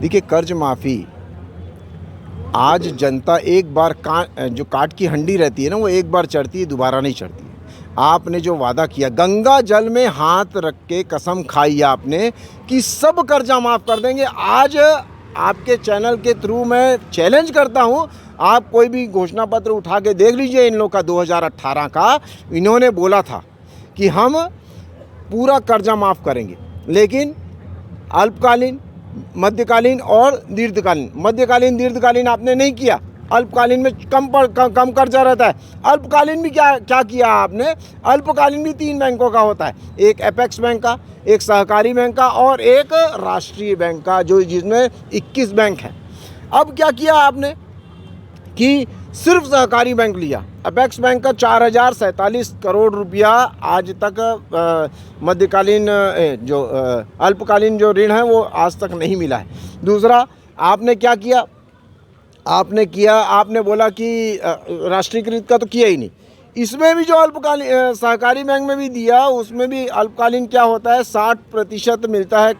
देखिए, कर्ज माफ़ी आज जनता एक बार जो काठ की हंडी रहती है ना, वो एक बार चढ़ती है, दोबारा नहीं चढ़ती है। आपने जो वादा किया, गंगा जल में हाथ रख के कसम खाई आपने कि सब कर्जा माफ़ कर देंगे। आज आपके चैनल के थ्रू मैं चैलेंज करता हूँ, आप कोई भी घोषणा पत्र उठा के देख लीजिए इन लोग का 2018 का। इन्होंने बोला था कि हम पूरा कर्जा माफ़ करेंगे, लेकिन अल्पकालीन, मध्यकालीन और दीर्घकालीन, मध्यकालीन दीर्घकालीन आपने नहीं किया। अल्पकालीन में कम कर्जा रहता है। अल्पकालीन भी क्या किया आपने? अल्पकालीन भी 3 बैंकों का होता है, एक एपेक्स बैंक का, एक सहकारी बैंक का और एक राष्ट्रीय बैंक का, जो जिसमें 21 बैंक हैं। अब क्या किया आपने कि सिर्फ सहकारी बैंक लिया। अपेक्स बैंक का 4047 करोड़ रुपया आज तक मध्यकालीन जो अल्पकालीन जो ऋण है वो आज तक नहीं मिला है। दूसरा, आपने क्या किया? आपने बोला कि राष्ट्रीयकृत का तो किया ही नहीं। इसमें भी जो अल्पकालीन सहकारी बैंक में भी दिया, उसमें भी अल्पकालीन क्या होता है, 60% मिलता है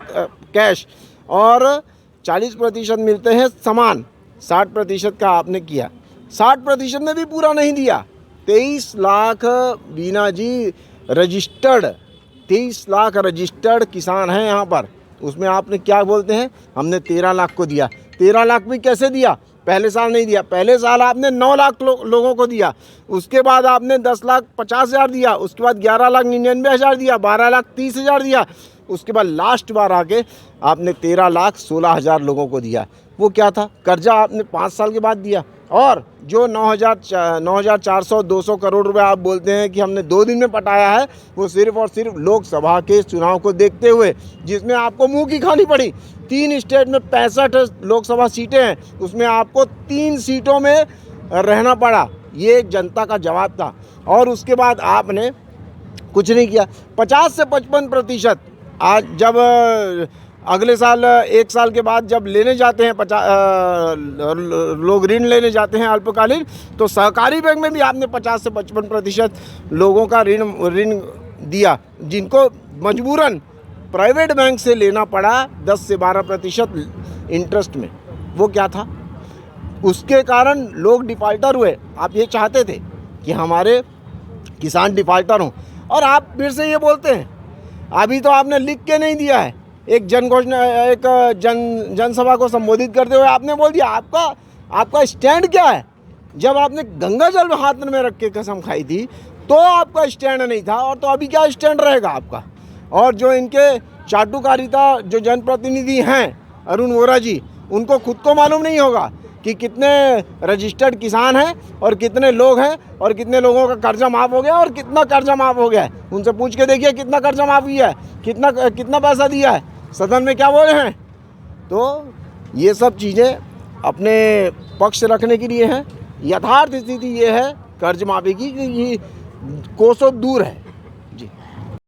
कैश और 40% मिलते हैं सामान। 60% का आपने किया, 60% में भी पूरा नहीं दिया। 23 लाख बीना जी रजिस्टर्ड, 23 लाख रजिस्टर्ड किसान हैं यहाँ पर। उसमें आपने क्या बोलते हैं, हमने 13 लाख को दिया। 13 लाख भी कैसे दिया? पहले साल नहीं दिया। पहले साल आपने 9 लाख लोगों को दिया, उसके बाद आपने 10,50,000 दिया, उसके बाद 11,99,000 दिया, 12,30,000 दिया, उसके बाद लास्ट बार आके आपने 13,16,000 लोगों को दिया। वो क्या था? कर्जा आपने 5 साल के बाद दिया। और जो 9,400 200 करोड़ रुपए आप बोलते हैं कि हमने 2 दिन में पटाया है, वो सिर्फ और सिर्फ लोकसभा के चुनाव को देखते हुए, जिसमें आपको मुंह की खानी पड़ी। 3 स्टेट में 65 लोकसभा सीटें हैं, उसमें आपको 3 सीटों में रहना पड़ा। ये जनता का जवाब था। और उसके बाद आपने कुछ नहीं किया। 50 से 55% आज जब अगले साल 1 साल के बाद जब लेने जाते हैं लोग ऋण लेने जाते हैं अल्पकालीन, तो सहकारी बैंक में भी आपने 50 से 55% लोगों का ऋण दिया, जिनको मजबूरन प्राइवेट बैंक से लेना पड़ा 10 से 12% इंटरेस्ट में। वो क्या था? उसके कारण लोग डिफ़ाल्टर हुए। आप ये चाहते थे कि हमारे किसान डिफ़ाल्टर हों, और आप फिर से ये बोलते हैं। अभी तो आपने लिख के नहीं दिया है। एक जनसभा को संबोधित करते हुए आपने बोल दिया। आपका स्टैंड क्या है? जब आपने गंगा जल में हाथ में रख के कसम खाई थी तो आपका स्टैंड नहीं था, और तो अभी क्या स्टैंड रहेगा आपका? और जो इनके चाटुकारिता जो जनप्रतिनिधि हैं, अरुण वोरा जी, उनको खुद को मालूम नहीं होगा कि कितने रजिस्टर्ड किसान हैं और कितने लोग हैं और कितने लोगों का कर्जा माफ़ हो गया और कितना कर्जा माफ़ हो गया है। उनसे पूछ के देखिए कितना कर्जा माफ़ किया है, कितना पैसा दिया है। सदन में क्या बोले हैं? तो ये सब चीज़ें अपने पक्ष रखने के लिए हैं। यथार्थ स्थिति ये है कर्ज माफ़ी की कि ये कोसों दूर है।